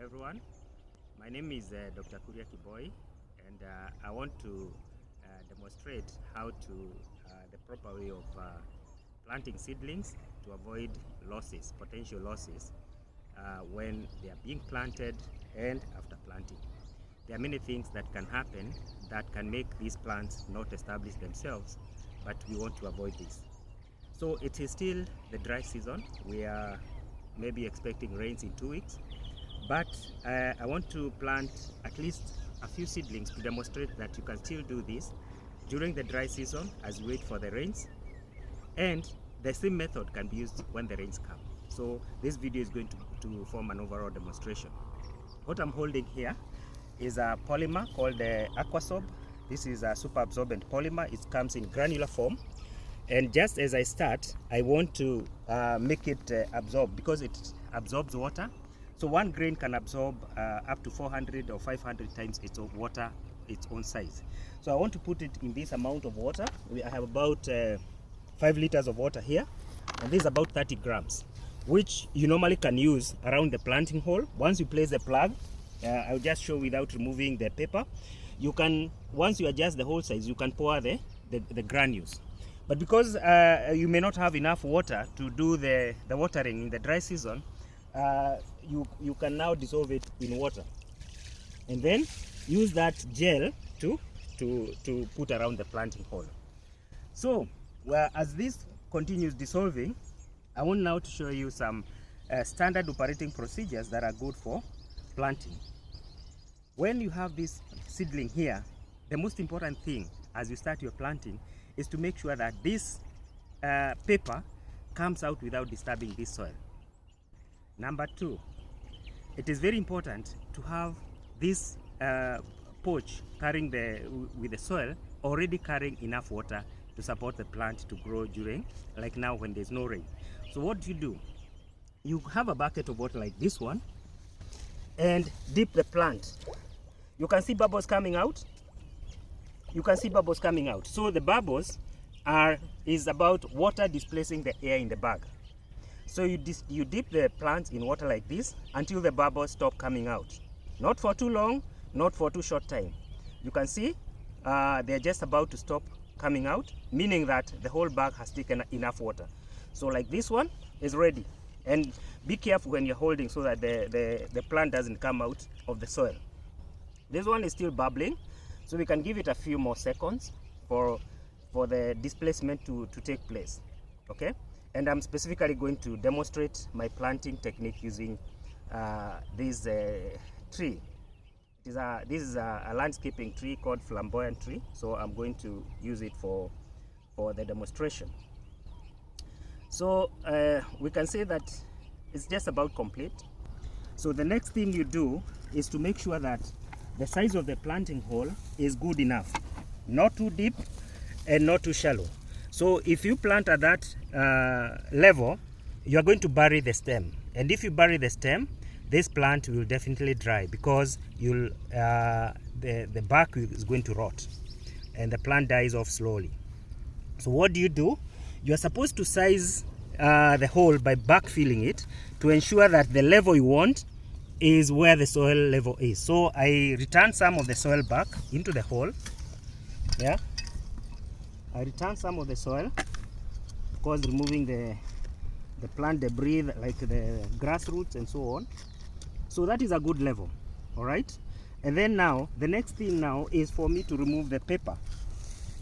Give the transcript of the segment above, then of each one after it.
everyone. My name is Dr. Kuria Kiboi, and I want to demonstrate how to the proper way of planting seedlings to avoid losses, potential losses when they are being planted and after planting. There are many things that can happen that can make these plants not establish themselves, but we want to avoid this. So it is still the dry season. We are maybe expecting rains in 2 weeks, but I want to plant at least a few seedlings to demonstrate that you can still do this during the dry season as we wait for the rains, and the same method can be used when the rains come. So this video is going to form an overall demonstration. What I'm holding here is a polymer called Aquasorb. This is a super absorbent polymer. It comes in granular form, and just as I start, I want to make it absorb, because it absorbs water. So one grain can absorb up to 400 or 500 times its water, its own size. So I want to put it in this amount of water. I have about 5 liters of water here, and this is about 30 grams, which you normally can use around the planting hole. Once you place the plug, I'll just show without removing the paper. You can, once you adjust the hole size, you can pour the granules. But because you may not have enough water to do the watering in the dry season, you can now dissolve it in water, and then use that gel to put around the planting hole. So as this continues dissolving, I want now to show you some standard operating procedures that are good for planting. When you have this seedling here, the most important thing as you start your planting is to make sure that this paper comes out without disturbing this soil. Number 2, it is very important to have this pouch carrying with the soil already carrying enough water to support the plant to grow during, like now when there's no rain. So what do? You have a bucket of water like this one, and dip the plant. You can see bubbles coming out. You can see bubbles coming out. So the bubbles is about water displacing the air in the bag. So you dip the plant in water like this until the bubbles stop coming out. Not for too long, not for too short time. You can see they're just about to stop coming out, meaning that the whole bag has taken enough water. So like this one is ready. And be careful when you're holding so that the plant doesn't come out of the soil. This one is still bubbling, so we can give it a few more seconds for the displacement to take place. Okay? And I'm specifically going to demonstrate my planting technique using this tree. This is a landscaping tree called flamboyant tree, so I'm going to use it for the demonstration. So we can say that it's just about complete. So the next thing you do is to make sure that the size of the planting hole is good enough, not too deep and not too shallow. So if you plant at that level, you are going to bury the stem, and if you bury the stem, this plant will definitely dry, because the bark is going to rot and the plant dies off slowly. So what do? You are supposed to size the hole by backfilling it to ensure that the level you want is where the soil level is. So I return some of the soil back into the hole. Yeah, I return some of the soil, of course removing the plant debris like the grass roots and so on. So that is a good level. All right, and then now the next thing now is for me to remove the paper.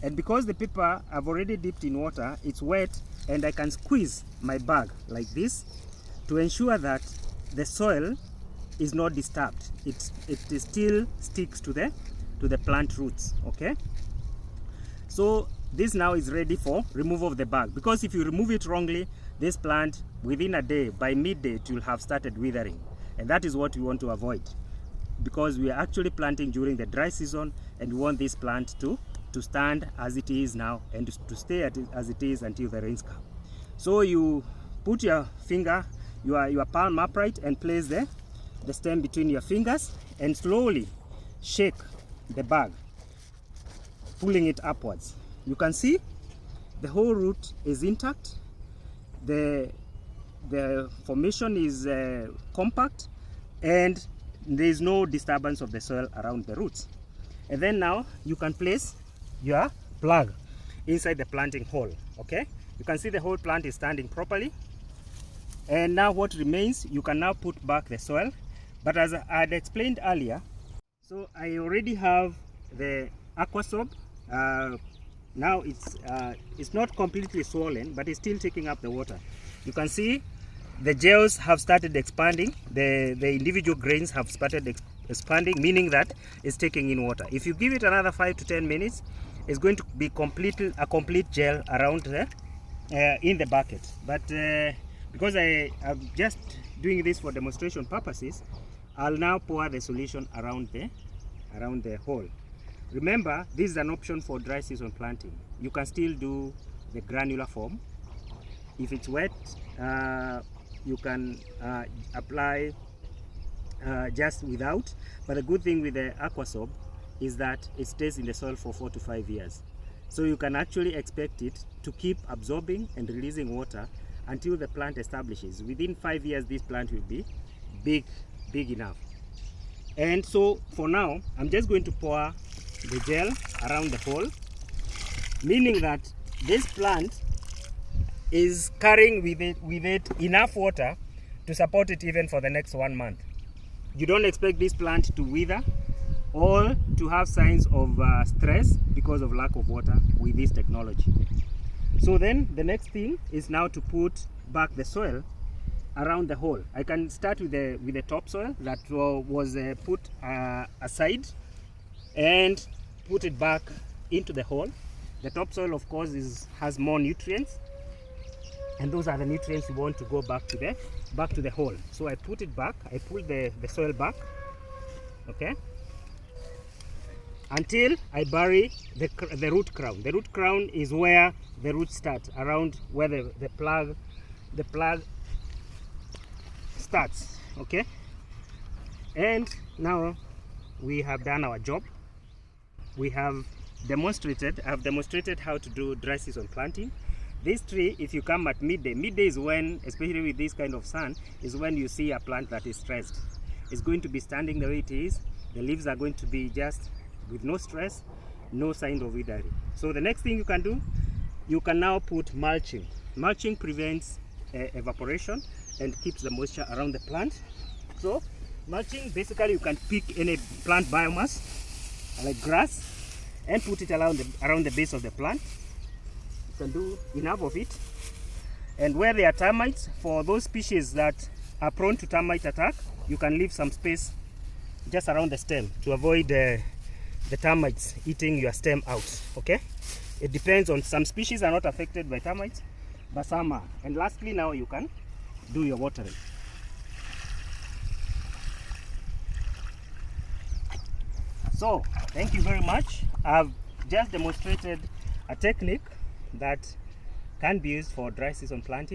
And because the paper I've already dipped in water, it's wet, and I can squeeze my bag like this to ensure that the soil is not disturbed. It still sticks to the plant roots. Okay, so this now is ready for removal of the bag, because if you remove it wrongly, this plant within a day, by midday, it will have started withering, and that is what we want to avoid, because we are actually planting during the dry season, and we want this plant to stand as it is now and to stay as it is until the rains come. So you put your finger, your palm upright, and place the stem between your fingers, and slowly shake the bag, pulling it upwards. You can see the whole root is intact, the formation is compact, and there is no disturbance of the soil around the roots. And then now you can place your plug inside the planting hole. Okay, you can see the whole plant is standing properly. And now what remains, you can now put back the soil. But as I had explained earlier, so I already have the aquasob. Now it's not completely swollen, but it's still taking up the water. You can see the gels have started expanding. The individual grains have started expanding, meaning that it's taking in water. If you give it another 5 to 10 minutes, it's going to be a complete gel around in the bucket. But because I am just doing this for demonstration purposes, I'll now pour the solution around the hole. Remember, this is an option for dry season planting. You can still do the granular form. If it's wet, you can apply just without. But the good thing with the aquasob is that it stays in the soil for 4 to 5 years. So you can actually expect it to keep absorbing and releasing water until the plant establishes. Within 5 years, this plant will be big enough. And so for now, I'm just going to pour the gel around the hole, meaning that this plant is carrying with it enough water to support it even for the next 1 month. You don't expect this plant to wither or to have signs of stress because of lack of water with this technology. So then the next thing is now to put back the soil around the hole. I can start with the topsoil that was put aside and put it back into the hole. The topsoil, of course, has more nutrients, and those are the nutrients we want to go back to the hole. So I put it back. I pull the soil back, okay, until I bury the root crown. The root crown is where the roots start, around where the plug starts. Okay, and now we have done our job. We have demonstrated. I've demonstrated how to do dry season planting. This tree, if you come at midday is when, especially with this kind of sun, is when you see a plant that is stressed. It's going to be standing the way it is. The leaves are going to be just with no stress, no sign of withering. So the next thing you can do, you can now put mulching. Mulching prevents evaporation and keeps the moisture around the plant. So mulching, basically you can pick any plant biomass like grass and put it around the base of the plant. You can do enough of it. And where there are termites, for those species that are prone to termite attack, you can leave some space just around the stem to avoid the termites eating your stem out. Okay, it depends on, some species are not affected by termites, but some are. And lastly, now you can do your watering. So thank you very much. I've just demonstrated a technique that can be used for dry season planting.